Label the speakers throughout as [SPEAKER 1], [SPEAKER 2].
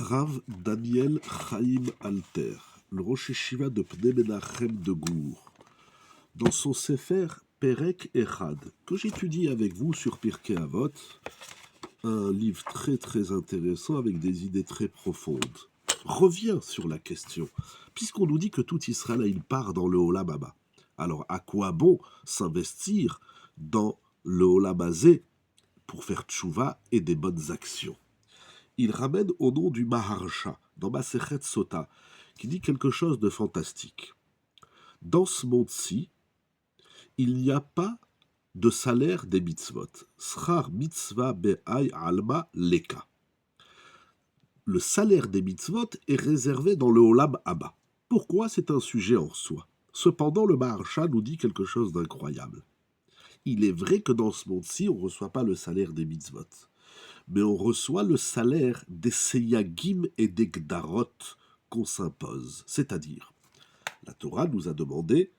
[SPEAKER 1] Rav Daniel Chaim Alter, le Rosh Yeshiva de Pnei Menachem de Gour, dans son Sefer Perek Echad, que j'étudie avec vous sur Pirkei Avot, un livre très très intéressant avec des idées très profondes, revient sur la question, puisqu'on nous dit que tout Israël a une part dans le Olam Haba. Alors à quoi bon s'investir dans le Olam Hazé pour faire tchouva et des bonnes actions? Il ramène au nom du Maharsha, dans Masechet Sota, qui dit quelque chose de fantastique. Dans ce monde-ci, il n'y a pas de salaire des mitzvot. Schar mitzvah be'ay alma leka. Le salaire des mitzvot est réservé dans le Olam Haba. Pourquoi? C'est un sujet en soi. Cependant, le Maharsha nous dit quelque chose d'incroyable. Il est vrai que dans ce monde-ci, on ne reçoit pas le salaire des mitzvot, mais on reçoit le salaire des seyagim et des gdarot qu'on s'impose. C'est-à-dire, la Torah nous a demandé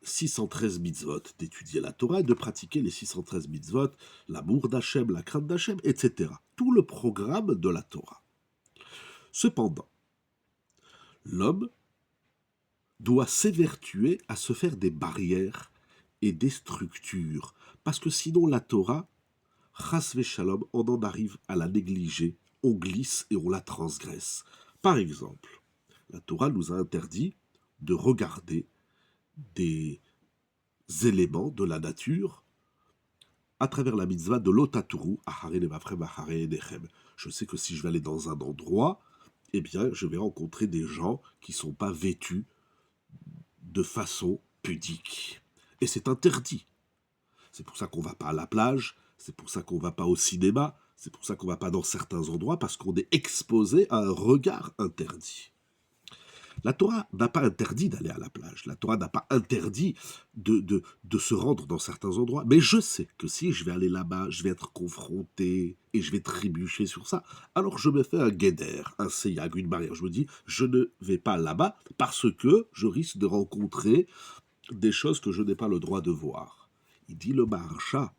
[SPEAKER 1] 613 mitzvot, d'étudier la Torah et de pratiquer les 613 mitzvot, l'amour d'Hachem, la crainte d'Hachem, etc. Tout le programme de la Torah. Cependant, l'homme doit s'évertuer à se faire des barrières et des structures, parce que sinon la Torah, chas v'shalom, on en arrive à la négliger, on glisse et on la transgresse. Par exemple, la Torah nous a interdit de regarder des éléments de la nature à travers la mitzvah de l'otaturu, ahare nevafrem, ahare enechem. Je sais que si je vais aller dans un endroit, eh bien, je vais rencontrer des gens qui ne sont pas vêtus de façon pudique. Et c'est interdit. C'est pour ça qu'on ne va pas à la plage, c'est pour ça qu'on ne va pas au cinéma, c'est pour ça qu'on ne va pas dans certains endroits, parce qu'on est exposé à un regard interdit. La Torah n'a pas interdit d'aller à la plage, la Torah n'a pas interdit de se rendre dans certains endroits, mais je sais que si je vais aller là-bas, je vais être confronté et je vais trébucher sur ça, alors je me fais un guéder, un seyag, une barrière. Je me dis, je ne vais pas là-bas parce que je risque de rencontrer des choses que je n'ai pas le droit de voir. Il dit le Maharsha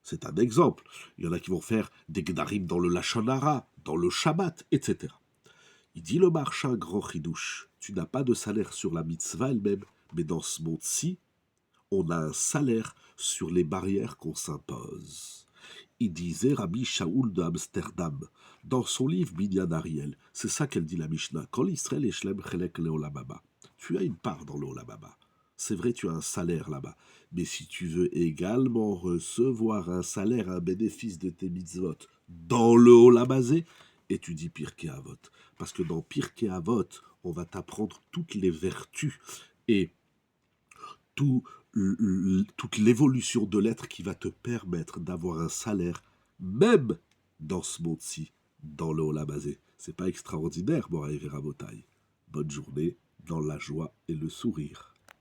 [SPEAKER 1] c'est un exemple, il y en a qui vont faire des gdarim dans le Lashon Hara, dans le Shabbat, etc. Il dit le Maharsha, grand chidouche, tu n'as pas de salaire sur la mitzvah elle-même, mais dans ce monde-ci, on a un salaire sur les barrières qu'on s'impose. Il disait Rabbi Shaul de Amsterdam, dans son livre Binyan Ariel, c'est ça qu'elle dit la Mishnah, Kol Israël Eshlem Chelek Leolam Haba. Tu as une part dans le Olam Haba. C'est vrai, tu as un salaire là-bas. Mais si tu veux également recevoir un salaire, un bénéfice de tes mitzvot dans le Olam Hazé, étudie Pirkei Avot. Parce que dans Pirkei Avot, on va t'apprendre toutes les vertus et toute l'évolution de l'être qui va te permettre d'avoir un salaire, même dans ce monde-ci, dans le Olam Hazé. C'est pas extraordinaire, Moraï Verabotai. Bonne journée, dans la joie et le sourire.